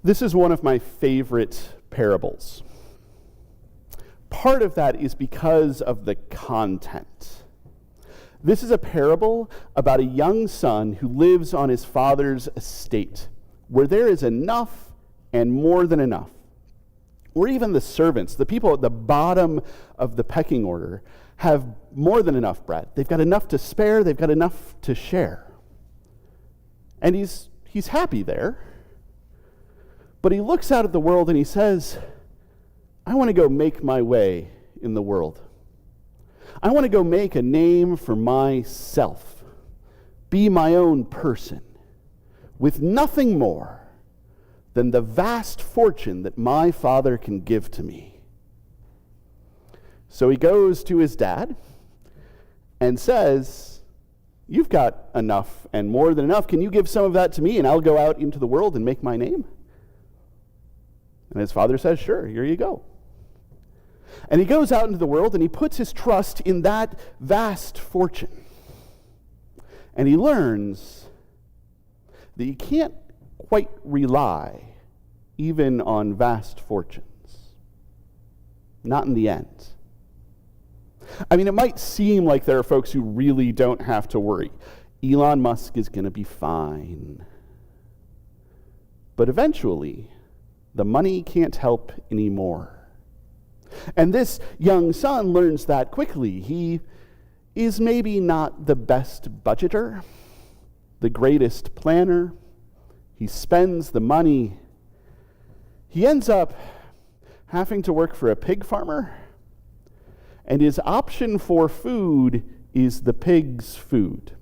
This is one of my favorite parables. Part of that is because of the content. This is a parable about a young son who lives on his father's estate, where there is enough and more than enough. Or even the servants, the people at the bottom of the pecking order, have more than enough bread. They've got enough to spare, they've got enough to share. And he's happy there. But he looks out at the world and he says, I want to go make my way in the world. I want to go make a name for myself, be my own person, with nothing more than the vast fortune that my father can give to me. So he goes to his dad and says, you've got enough and more than enough. Can you give some of that to me and I'll go out into the world and make my name? And his father says, sure, here you go. And he goes out into the world and he puts his trust in that vast fortune. And he learns that you can't quite rely even on vast fortunes. Not in the end. I mean, it might seem like there are folks who really don't have to worry. Elon Musk is going to be fine. But eventually, the money can't help anymore. And this young son learns that quickly. He is maybe not the best budgeter, the greatest planner. He spends the money. He ends up having to work for a pig farmer, and his option for food is the pig's food,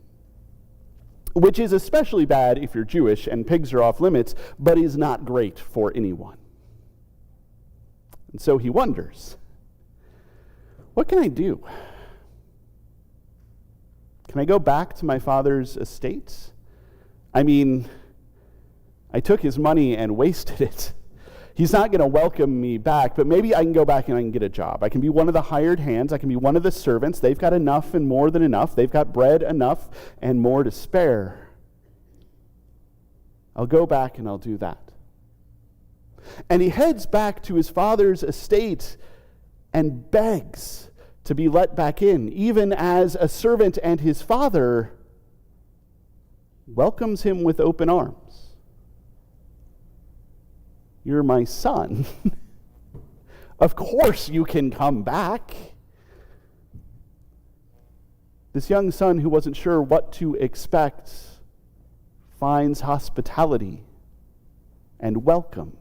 which is especially bad if you're Jewish and pigs are off limits, but is not great for anyone. And so he wonders, what can I do? Can I go back to my father's estate? I mean, I took his money and wasted it. He's not going to welcome me back, but maybe I can go back and I can get a job. I can be one of the hired hands. I can be one of the servants. They've got enough and more than enough. They've got bread enough and more to spare. I'll go back and I'll do that. And he heads back to his father's estate and begs to be let back in, even as a servant, and his father welcomes him with open arms. You're my son. Of course you can come back. This young son who wasn't sure what to expect finds hospitality and welcome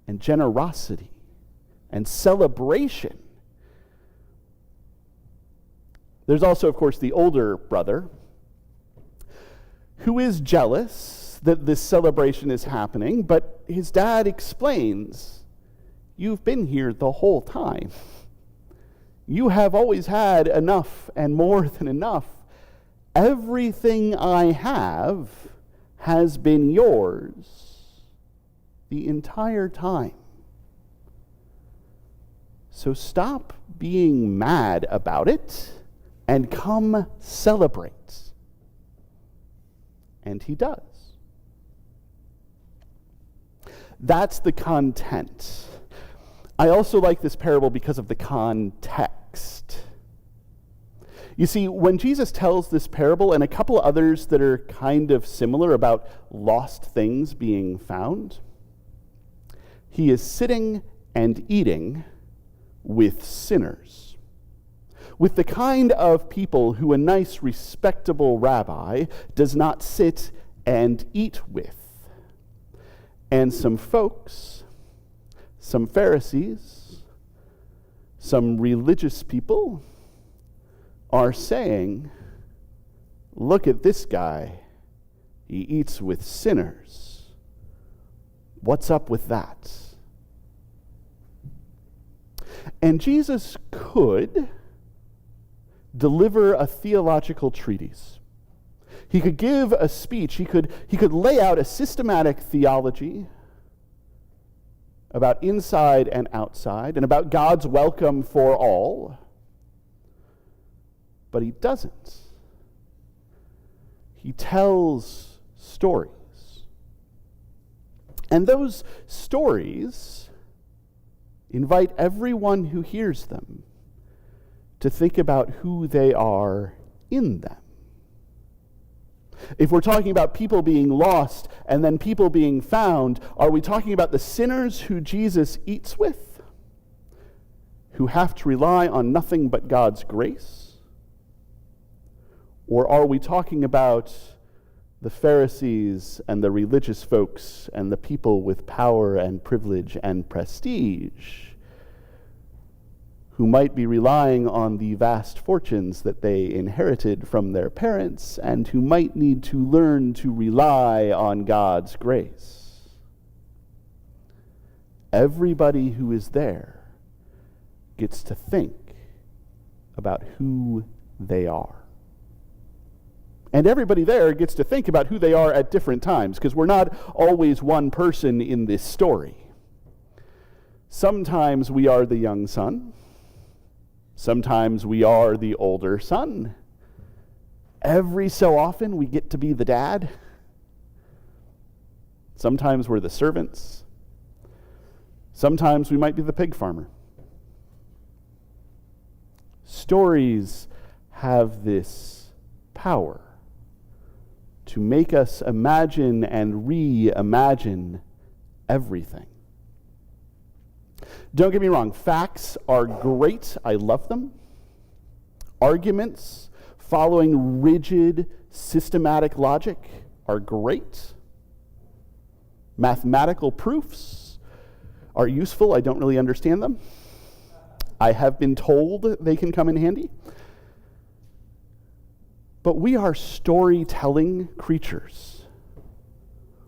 and generosity and celebration. There's also, of course, the older brother who is jealous that this celebration is happening, but his dad explains, you've been here the whole time. You have always had enough and more than enough. Everything I have has been yours the entire time. So stop being mad about it and come celebrate. And he does. That's the content. I also like this parable because of the context. You see, when Jesus tells this parable and a couple others that are kind of similar about lost things being found, he is sitting and eating with sinners, with the kind of people who a nice, respectable rabbi does not sit and eat with. And some folks, some Pharisees, some religious people are saying, look at this guy, he eats with sinners. What's up with that? And Jesus could deliver a theological treatise. He could give a speech. He could lay out a systematic theology about inside and outside and about God's welcome for all. But he doesn't. He tells stories. And those stories invite everyone who hears them to think about who they are in them. If we're talking about people being lost and then people being found, are we talking about the sinners who Jesus eats with, who have to rely on nothing but God's grace? Or are we talking about the Pharisees and the religious folks and the people with power and privilege and prestige, who might be relying on the vast fortunes that they inherited from their parents and who might need to learn to rely on God's grace? Everybody who is there gets to think about who they are. And everybody there gets to think about who they are at different times, because we're not always one person in this story. Sometimes we are the young son. Sometimes we are the older son. Every so often we get to be the dad. Sometimes we're the servants. Sometimes we might be the pig farmer. Stories have this power to make us imagine and reimagine everything. Don't get me wrong, facts are great. I love them. Arguments following rigid, systematic logic are great. Mathematical proofs are useful. I don't really understand them. I have been told they can come in handy. But we are storytelling creatures.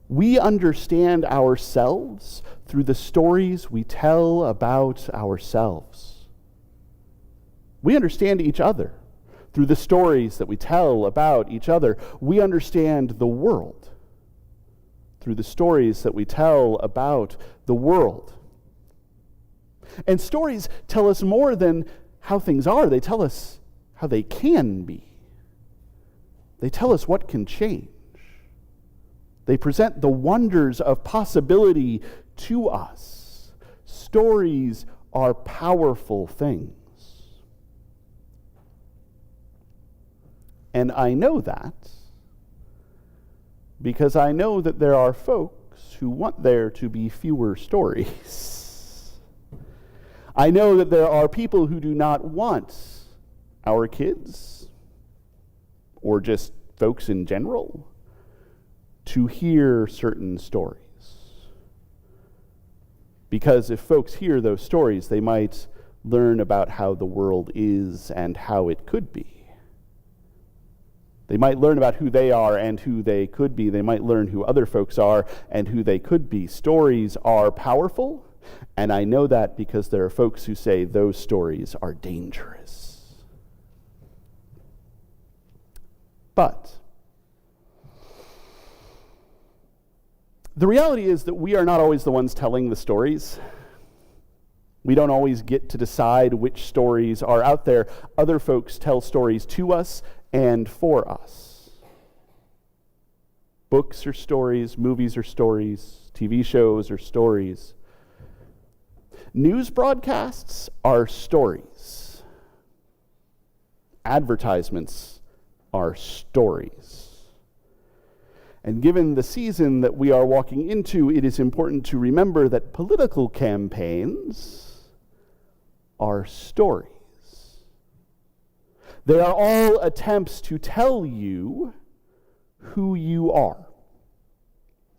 We understand ourselves through the stories we tell about ourselves. We understand each other through the stories that we tell about each other. We understand the world through the stories that we tell about the world. And stories tell us more than how things are. They tell us how they can be. They tell us what can change. They present the wonders of possibility to us. Stories are powerful things. And I know that because I know that there are folks who want there to be fewer stories. I know that there are people who do not want our kids, or just folks in general, to hear certain stories. Because if folks hear those stories, they might learn about how the world is and how it could be. They might learn about who they are and who they could be. They might learn who other folks are and who they could be. Stories are powerful, and I know that because there are folks who say those stories are dangerous. But the reality is that we are not always the ones telling the stories. We don't always get to decide which stories are out there. Other folks tell stories to us and for us. Books are stories, movies are stories, TV shows are stories. News broadcasts are stories. Advertisements are stories. And given the season that we are walking into, it is important to remember that political campaigns are stories. They are all attempts to tell you who you are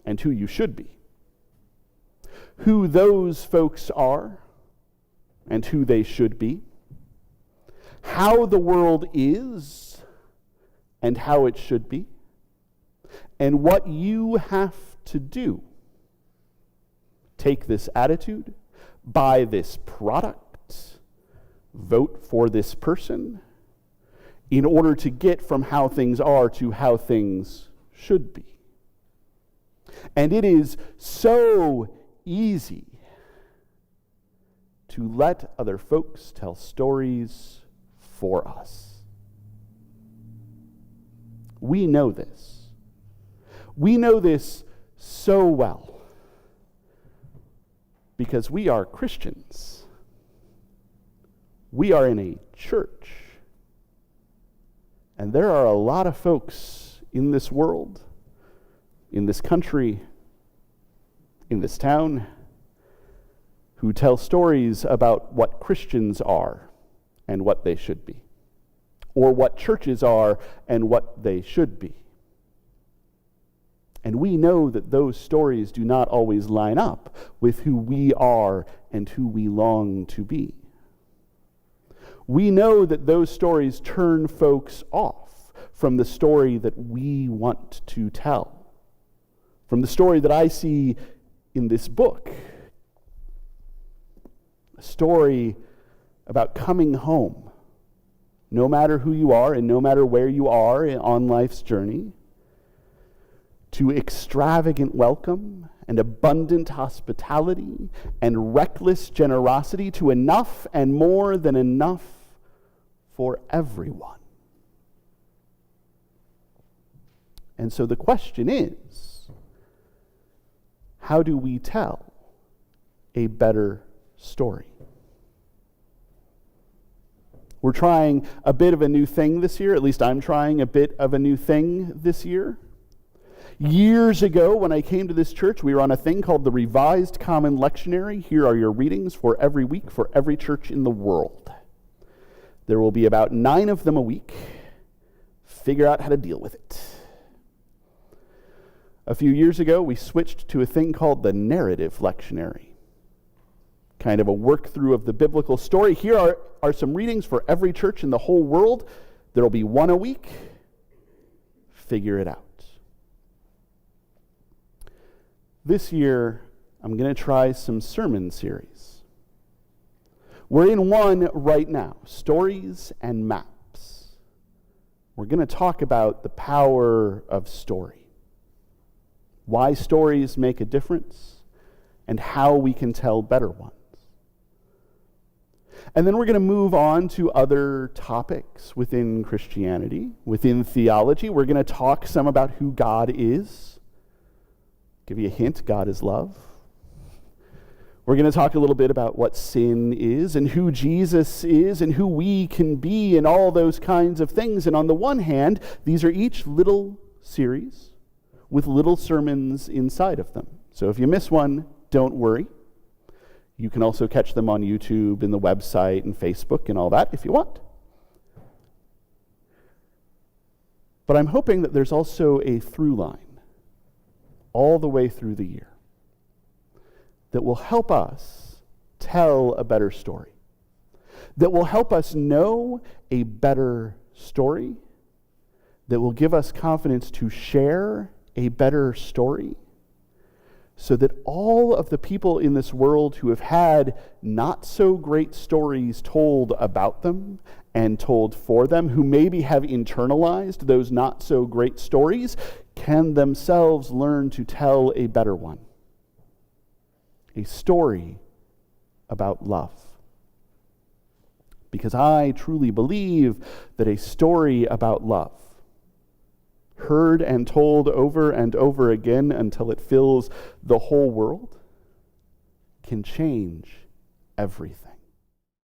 and who you should be, who those folks are and who they should be, how the world is and how it should be, and what you have to do. Take this attitude, buy this product, vote for this person, in order to get from how things are to how things should be. And it is so easy to let other folks tell stories for us. We know this. We know this so well because we are Christians. We are in a church. And there are a lot of folks in this world, in this country, in this town, who tell stories about what Christians are and what they should be, or what churches are and what they should be. And we know that those stories do not always line up with who we are and who we long to be. We know that those stories turn folks off from the story that we want to tell, from the story that I see in this book, a story about coming home, no matter who you are and no matter where you are on life's journey, to extravagant welcome and abundant hospitality and reckless generosity, to enough and more than enough for everyone. And so the question is, how do we tell a better story? We're trying a bit of a new thing this year. At least I'm trying a bit of a new thing this year. Years ago, when I came to this church, we were on a thing called the Revised Common Lectionary. Here are your readings for every week for every church in the world. There will be about 9 of them a week. Figure out how to deal with it. A few years ago, we switched to a thing called the Narrative Lectionary. Kind of a work through of the biblical story. Here are some readings for every church in the whole world. There will be 1 a week. Figure it out. This year, I'm going to try some sermon series. We're in one right now, Stories and Maps. We're going to talk about the power of story, why stories make a difference, and how we can tell better ones. And then we're going to move on to other topics within Christianity, within theology. We're going to talk some about who God is. Give you a hint, God is love. We're going to talk a little bit about what sin is and who Jesus is and who we can be and all those kinds of things. And on the one hand, these are each little series with little sermons inside of them. So if you miss one, don't worry. You can also catch them on YouTube and the website and Facebook and all that if you want. But I'm hoping that there's also a through line all the way through the year that will help us tell a better story, that will help us know a better story, that will give us confidence to share a better story, so that all of the people in this world who have had not so great stories told about them and told for them, who maybe have internalized those not so great stories, can themselves learn to tell a better one. A story about love. Because I truly believe that a story about love, heard and told over and over again until it fills the whole world, can change everything.